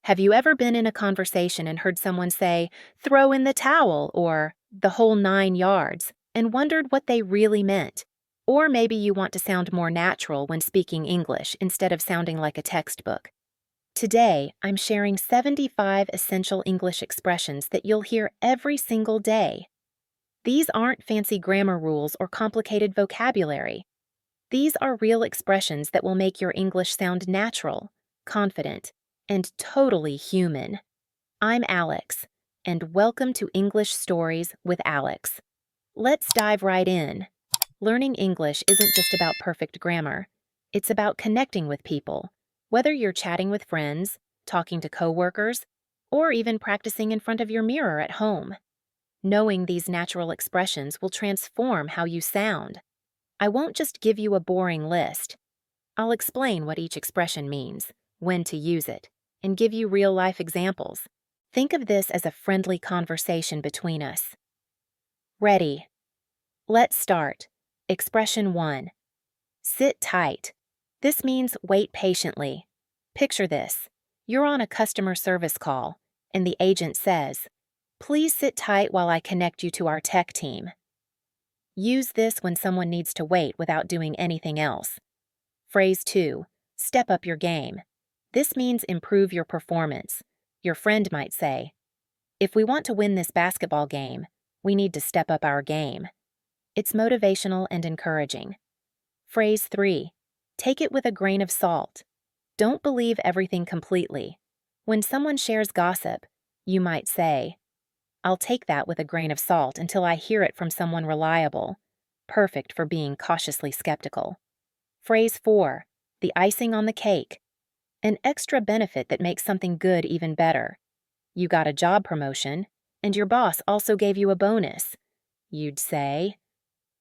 Have you ever been in a conversation and heard someone say, throw in the towel, or the whole 9 yards, and wondered what they really meant? Or maybe you want to sound more natural when speaking English instead of sounding like a textbook. Today, I'm sharing 75 essential English expressions that you'll hear every single day. These aren't fancy grammar rules or complicated vocabulary. These are real expressions that will make your English sound natural, confident, and totally human. I'm Alex, and welcome to English Stories with Alex. Let's dive right in. Learning English isn't just about perfect grammar. It's about connecting with people, whether you're chatting with friends, talking to coworkers, or even practicing in front of your mirror at home. Knowing these natural expressions will transform how you sound. I won't just give you a boring list. I'll explain what each expression means, when to use it, and give you real-life examples. Think of this as a friendly conversation between us. Ready? Let's start. Expression 1. Sit tight. This means wait patiently. Picture this. You're on a customer service call, and the agent says, "Please sit tight while I connect you to our tech team." Use this when someone needs to wait without doing anything else. Phrase 2. Step up your game. This means improve your performance. Your friend might say, "If we want to win this basketball game, we need to step up our game." It's motivational and encouraging. Phrase 3. Take it with a grain of salt. Don't believe everything completely. When someone shares gossip, you might say, "I'll take that with a grain of salt until I hear it from someone reliable." Perfect for being cautiously skeptical. Phrase 4. The icing on the cake. An extra benefit that makes something good even better. You got a job promotion, and your boss also gave you a bonus. You'd say,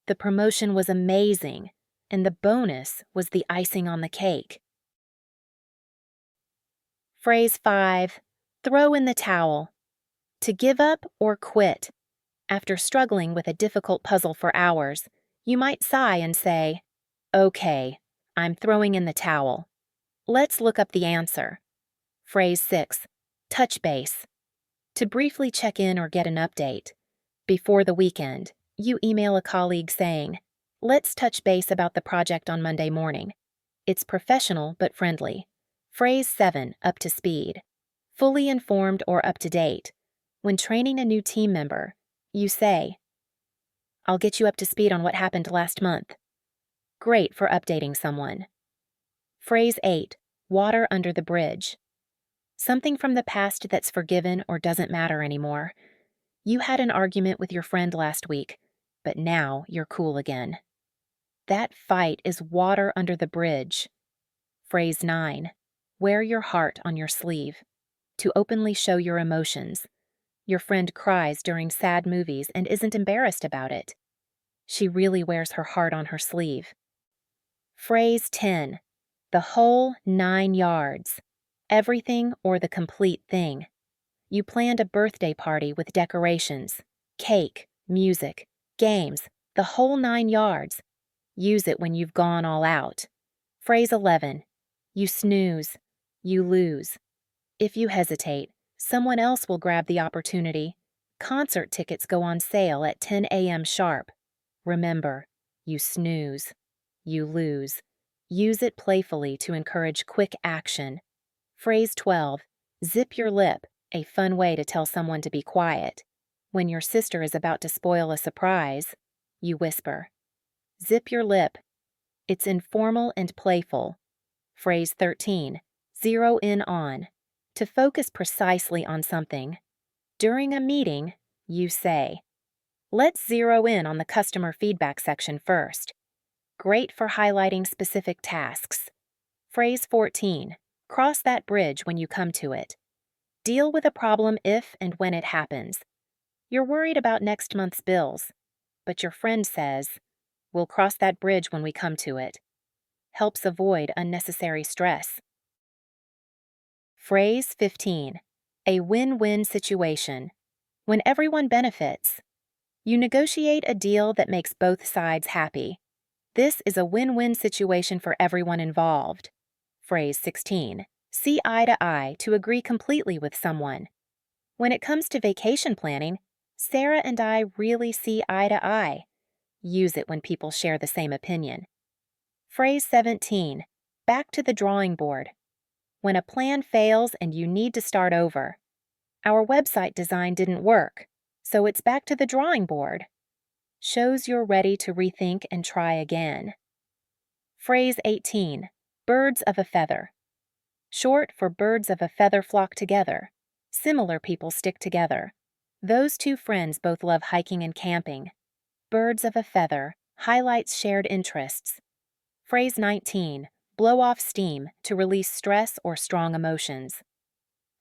"The promotion was amazing, and the bonus was the icing on the cake." Phrase 5. Throw in the towel. To give up or quit. After struggling with a difficult puzzle for hours, you might sigh and say, "Okay, I'm throwing in the towel." Let's look up the answer. Phrase 6. Touch base. To briefly check in or get an update. Before the weekend, you email a colleague saying, "Let's touch base about the project on Monday morning." It's professional but friendly. Phrase 7. Up to speed. Fully informed or up to date. When training a new team member, you say, "I'll get you up to speed on what happened last month." Great for updating someone. Phrase 8. Water under the bridge. Something from the past that's forgiven or doesn't matter anymore. You had an argument with your friend last week, but now you're cool again. That fight is water under the bridge. Phrase 9. Wear your heart on your sleeve. To openly show your emotions. Your friend cries during sad movies and isn't embarrassed about it. She really wears her heart on her sleeve. Phrase 10. The whole 9 yards. Everything or the complete thing. You planned a birthday party with decorations, cake, music, games, the whole 9 yards. Use it when you've gone all out. Phrase 11. You snooze, you lose. If you hesitate, someone else will grab the opportunity. Concert tickets go on sale at 10 a.m. sharp. Remember, you snooze, you lose. Use it playfully to encourage quick action. Phrase 12. Zip your lip, a fun way to tell someone to be quiet. When your sister is about to spoil a surprise, you whisper, "Zip your lip." It's informal and playful. Phrase 13. Zero in on. To focus precisely on something. During a meeting, you say, "Let's zero in on the customer feedback section first." Great for highlighting specific tasks. Phrase 14. Cross that bridge when you come to it. Deal with a problem if and when it happens. You're worried about next month's bills, but your friend says, "We'll cross that bridge when we come to it." Helps avoid unnecessary stress. Phrase 15. A win-win situation. When everyone benefits. You negotiate a deal that makes both sides happy. This is a win-win situation for everyone involved. Phrase 16. See eye to eye to agree completely with someone. When it comes to vacation planning, Sarah and I really see eye to eye. Use it when people share the same opinion. Phrase 17. Back to the drawing board. When a plan fails and you need to start over. Our website design didn't work, so it's back to the drawing board. Shows you're ready to rethink and try again. Phrase 18. Birds of a feather. Short for birds of a feather flock together. Similar people stick together. Those two friends both love hiking and camping. Birds of a feather highlights shared interests. Phrase 19. Blow off steam to release stress or strong emotions.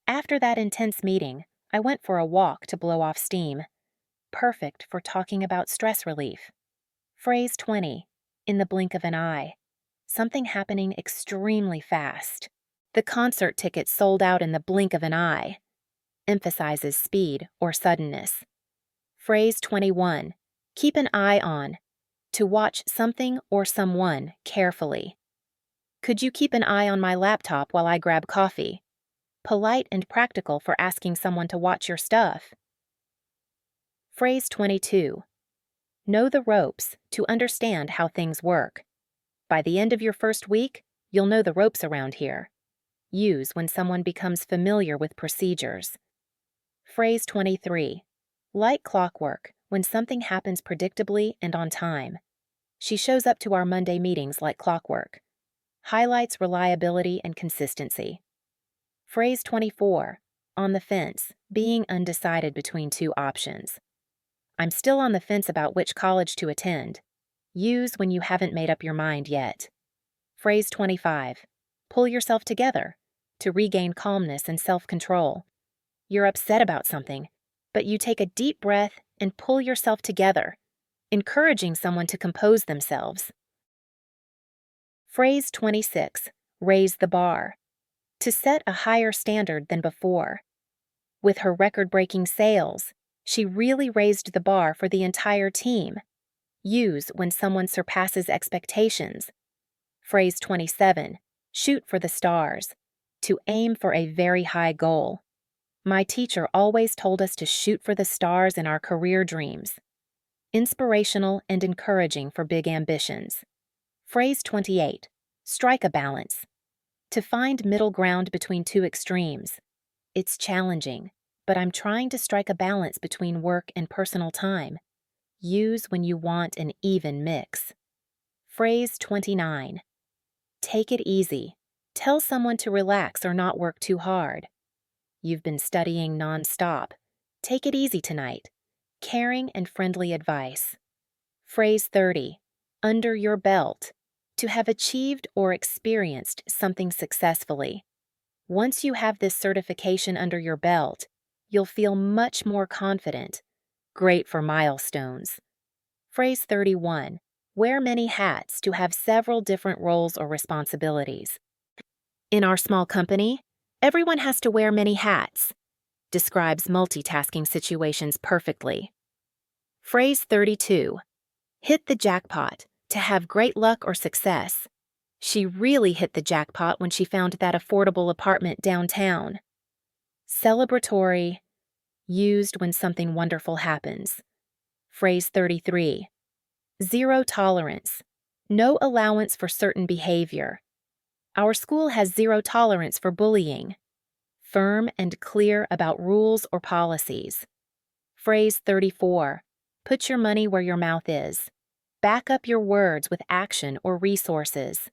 After that intense meeting, I went for a walk to blow off steam. Perfect for talking about stress relief. Phrase 20. In the blink of an eye. Something happening extremely fast. The concert tickets sold out in the blink of an eye. Emphasizes speed or suddenness. Phrase 21. Keep an eye on. To watch something or someone carefully. Could you keep an eye on my laptop while I grab coffee? Polite and practical for asking someone to watch your stuff. Phrase 22. Know the ropes to understand how things work. By the end of your first week, you'll know the ropes around here. Use when someone becomes familiar with procedures. Phrase 23. Like clockwork, when something happens predictably and on time. She shows up to our Monday meetings like clockwork. Highlights reliability and consistency. Phrase 24. On the fence, being undecided between two options. I'm still on the fence about which college to attend. Use when you haven't made up your mind yet. Phrase 25. Pull yourself together to regain calmness and self-control. You're upset about something, but you take a deep breath and pull yourself together, encouraging someone to compose themselves. Phrase 26. Raise the bar. To set a higher standard than before. With her record-breaking sales, she really raised the bar for the entire team. Use when someone surpasses expectations. Phrase 27. Shoot for the stars. To aim for a very high goal. My teacher always told us to shoot for the stars in our career dreams. Inspirational and encouraging for big ambitions. Phrase 28. Strike a balance. To find middle ground between two extremes. It's challenging, but I'm trying to strike a balance between work and personal time. Use when you want an even mix. Phrase 29. Take it easy. Tell someone to relax or not work too hard. You've been studying non-stop. Take it easy tonight. Caring and friendly advice. Phrase 30. Under your belt. To have achieved or experienced something successfully. Once you have this certification under your belt, you'll feel much more confident. Great for milestones. Phrase 31. Wear many hats to have several different roles or responsibilities. In our small company, everyone has to wear many hats. Describes multitasking situations perfectly. Phrase 32. Hit the jackpot. To have great luck or success. She really hit the jackpot when she found that affordable apartment downtown. Celebratory. Used when something wonderful happens. Phrase 33. Zero tolerance. No allowance for certain behavior. Our school has zero tolerance for bullying. Firm and clear about rules or policies. Phrase 34. Put your money where your mouth is. Back up your words with action or resources.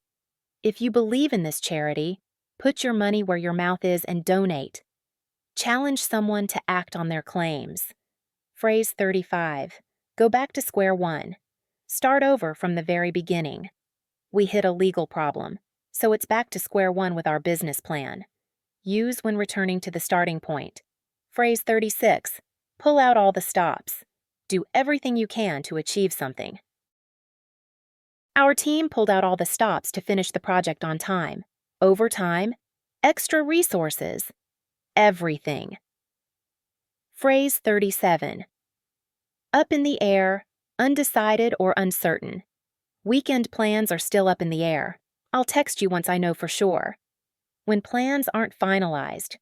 If you believe in this charity, put your money where your mouth is and donate. Challenge someone to act on their claims. Phrase 35. Go back to square one. Start over from the very beginning. We hit a legal problem, so it's back to square one with our business plan. Use when returning to the starting point. Phrase 36. Pull out all the stops. Do everything you can to achieve something. Our team pulled out all the stops to finish the project on time. Overtime, extra resources, everything. Phrase 37. Up in the air, undecided or uncertain. Weekend plans are still up in the air. I'll text you once I know for sure. when plans aren't finalized.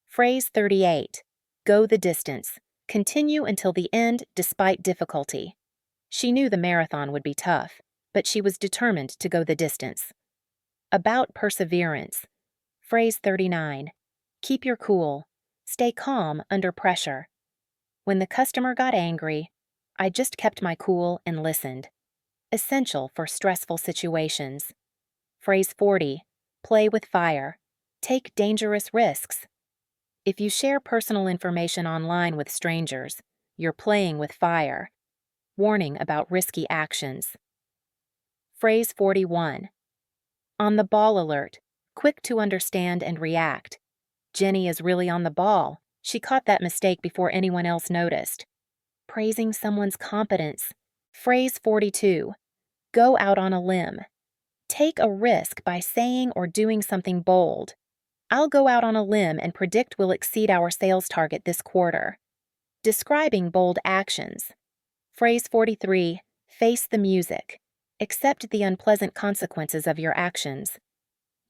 Phrase 38. Go the distance. Continue until the end despite difficulty. She knew the marathon would be tough, but she was determined to go the distance. About perseverance. Phrase 39. Keep your cool. Stay calm under pressure. When the customer got angry, I just kept my cool and listened. Essential for stressful situations. Phrase 40. Play with fire. Take dangerous risks. If you share personal information online with strangers, you're playing with fire. Warning about risky actions. Phrase 41. On the ball alert. Quick to understand and react. Jenny is really on the ball. She caught that mistake before anyone else noticed. Praising someone's competence. Phrase 42. Go out on a limb. Take a risk by saying or doing something bold. I'll go out on a limb and predict we'll exceed our sales target this quarter. Describing bold actions. Phrase 43. Face the music. Accept the unpleasant consequences of your actions.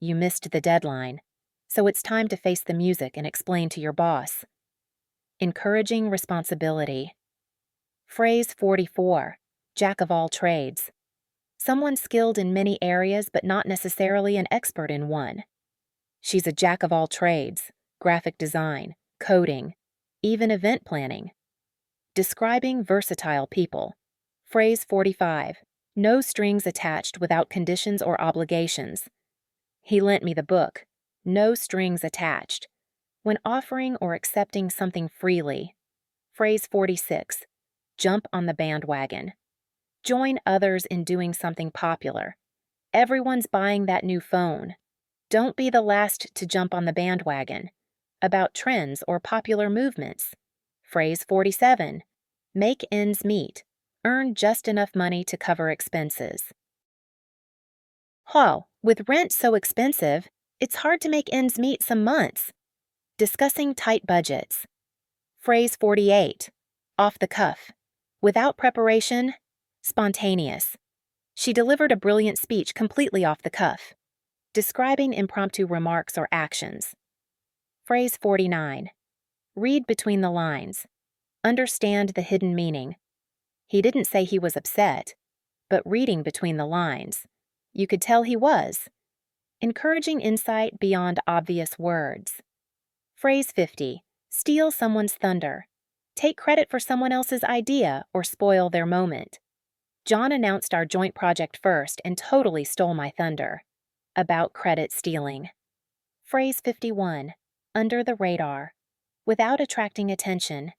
You missed the deadline, so it's time to face the music and explain to your boss. Encouraging responsibility. Phrase 44. Jack of all trades. Someone skilled in many areas but not necessarily an expert in one. She's a jack of all trades, graphic design, coding, even event planning. Describing versatile people. Phrase 45. No strings attached without conditions or obligations. He lent me the book, No Strings Attached. When offering or accepting something freely. Phrase 46. Jump on the bandwagon. Join others in doing something popular. Everyone's buying that new phone. Don't be the last to jump on the bandwagon. About trends or popular movements. Phrase 47. Make ends meet. Earn just enough money to cover expenses. With rent so expensive, it's hard to make ends meet some months. Discussing tight budgets. Phrase 48. Off the cuff. Without preparation, spontaneous. She delivered a brilliant speech completely off the cuff. Describing impromptu remarks or actions. Phrase 49. Read between the lines. Understand the hidden meaning. He didn't say he was upset, but reading between the lines, you could tell he was. Encouraging insight beyond obvious words. Phrase 50. Steal someone's thunder. Take credit for someone else's idea or spoil their moment. John announced our joint project first and totally stole my thunder. About credit stealing. Phrase 51. Under the radar. Without attracting attention,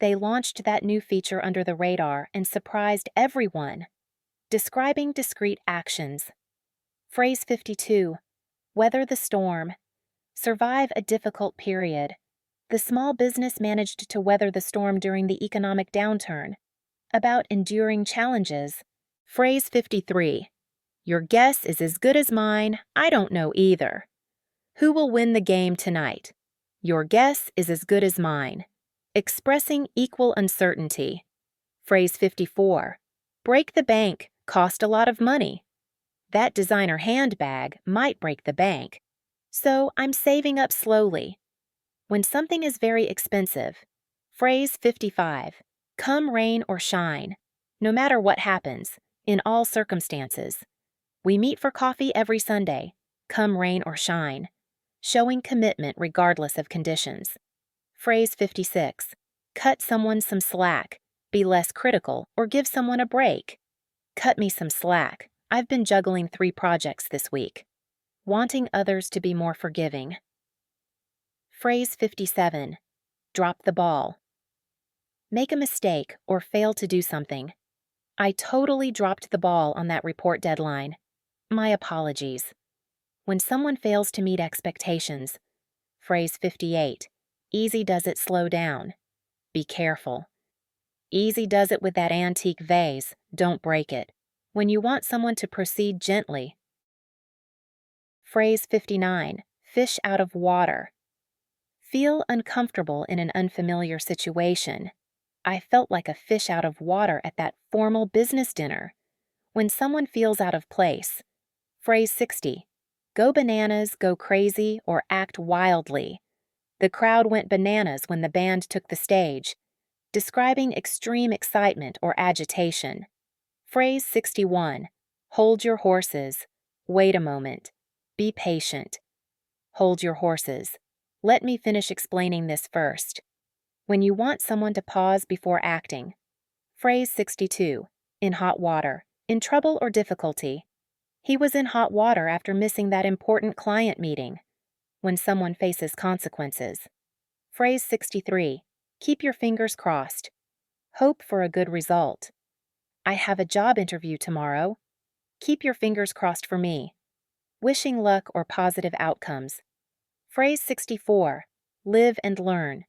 they launched that new feature under the radar and surprised everyone. Describing discrete actions. Phrase 52. Weather the storm. Survive a difficult period. The small business managed to weather the storm during the economic downturn. About enduring challenges. Phrase 53. Your guess is as good as mine. I don't know either. Who will win the game tonight? Your guess is as good as mine. Expressing equal uncertainty. Phrase 54. Break the bank. Cost a lot of money. That designer handbag might break the bank. So I'm saving up slowly. When something is very expensive. Phrase 55. Come rain or shine. No matter what happens, in all circumstances. We meet for coffee every Sunday. Come rain or shine. Showing commitment regardless of conditions. Phrase 56. Cut someone some slack. Be less critical or give someone a break. Cut me some slack. I've been juggling 3 projects this week. Wanting others to be more forgiving. Phrase 57. Drop the ball. Make a mistake or fail to do something. I totally dropped the ball on that report deadline. My apologies. When someone fails to meet expectations. Phrase 58. Easy does it, slow down. Be careful. Easy does it with that antique vase, don't break it. When you want someone to proceed gently. Phrase 59. Fish out of water. Feel uncomfortable in an unfamiliar situation. I felt like a fish out of water at that formal business dinner. When someone feels out of place. Phrase 60. Go bananas, go crazy, or act wildly. The crowd went bananas when the band took the stage, describing extreme excitement or agitation. Phrase 61. Hold your horses. Wait a moment. Be patient. Hold your horses. Let me finish explaining this first. When you want someone to pause before acting. Phrase 62. In hot water. In trouble or difficulty. He was in hot water after missing that important client meeting. When someone faces consequences. Phrase 63. Keep your fingers crossed. Hope for a good result. I have a job interview tomorrow. Keep your fingers crossed for me. Wishing luck or positive outcomes. Phrase 64. Live and learn.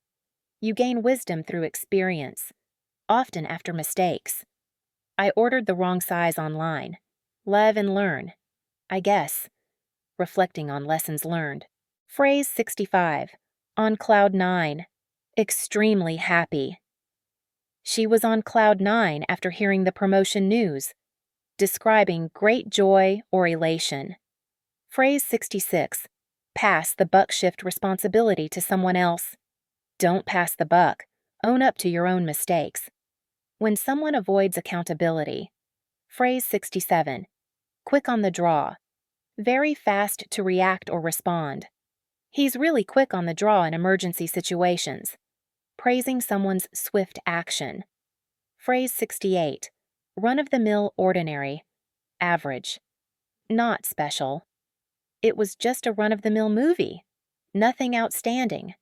You gain wisdom through experience, often after mistakes. I ordered the wrong size online. Live and learn. I guess. Reflecting on lessons learned. Phrase 65. On cloud 9. Extremely happy. She was on cloud 9 after hearing the promotion news, describing great joy or elation. Phrase 66. Pass the buck shift responsibility to someone else. Don't pass the buck. Own up to your own mistakes. When someone avoids accountability. Phrase 67. Quick on the draw. Very fast to react or respond. He's really quick on the draw in emergency situations. Praising someone's swift action. Phrase 68. Run-of-the-mill ordinary. Average. Not special. It was just a run-of-the-mill movie. Nothing outstanding.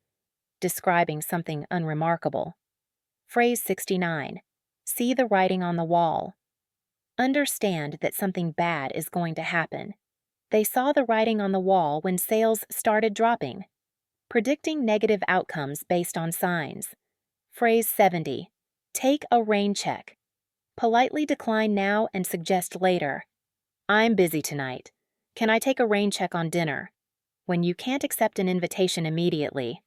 Describing something unremarkable. Phrase 69. See the writing on the wall. Understand that something bad is going to happen. They saw the writing on the wall when sales started dropping. Predicting negative outcomes based on signs. Phrase 70. Take a rain check. Politely decline now and suggest later. I'm busy tonight. Can I take a rain check on dinner? When you can't accept an invitation immediately.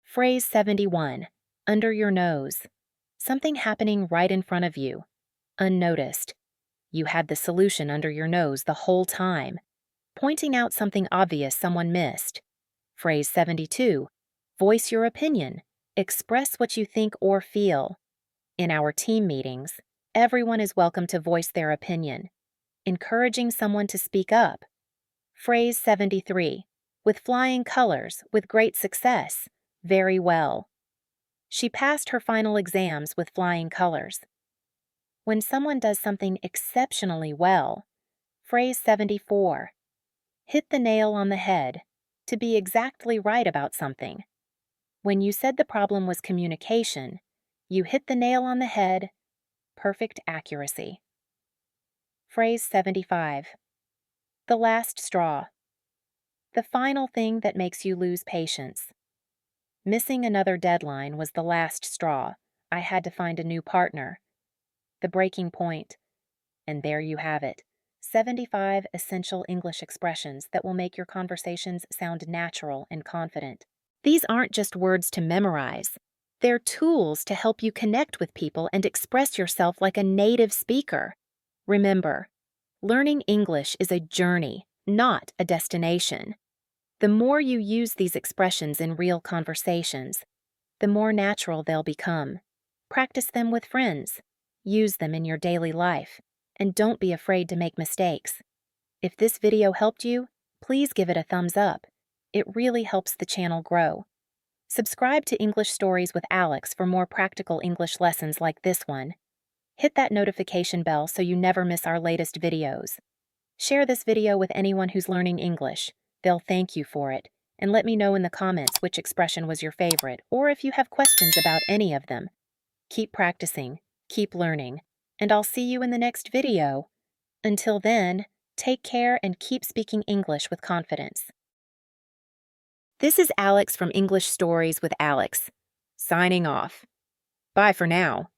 Phrase 71. Under your nose. Something happening right in front of you. Unnoticed. You had the solution under your nose the whole time. Pointing out something obvious someone missed. Phrase 72. Voice your opinion. Express what you think or feel. In our team meetings, everyone is welcome to voice their opinion. Encouraging someone to speak up. Phrase 73. With flying colors, with great success. Very well. She passed her final exams with flying colors. When someone does something exceptionally well. Phrase 74. Hit the nail on the head. To be exactly right about something. When you said the problem was communication, you hit the nail on the head. Perfect accuracy. Phrase 75. The last straw. The final thing that makes you lose patience. Missing another deadline was the last straw. I had to find a new partner. The breaking point. And there you have it. 75 essential English expressions that will make your conversations sound natural and confident. These aren't just words to memorize. They're tools to help you connect with people and express yourself like a native speaker. Remember, learning English is a journey, not a destination. The more you use these expressions in real conversations, the more natural they'll become. Practice them with friends. Use them in your daily life. And don't be afraid to make mistakes. If this video helped you, please give it a thumbs up. It really helps the channel grow. Subscribe to English Stories with Alex for more practical English lessons like this one. Hit that notification bell so you never miss our latest videos. Share this video with anyone who's learning English. They'll thank you for it. And let me know in the comments which expression was your favorite, or if you have questions about any of them. Keep practicing, keep learning, and I'll see you in the next video. Until then, take care and keep speaking English with confidence. This is Alex from English Stories with Alex, signing off. Bye for now.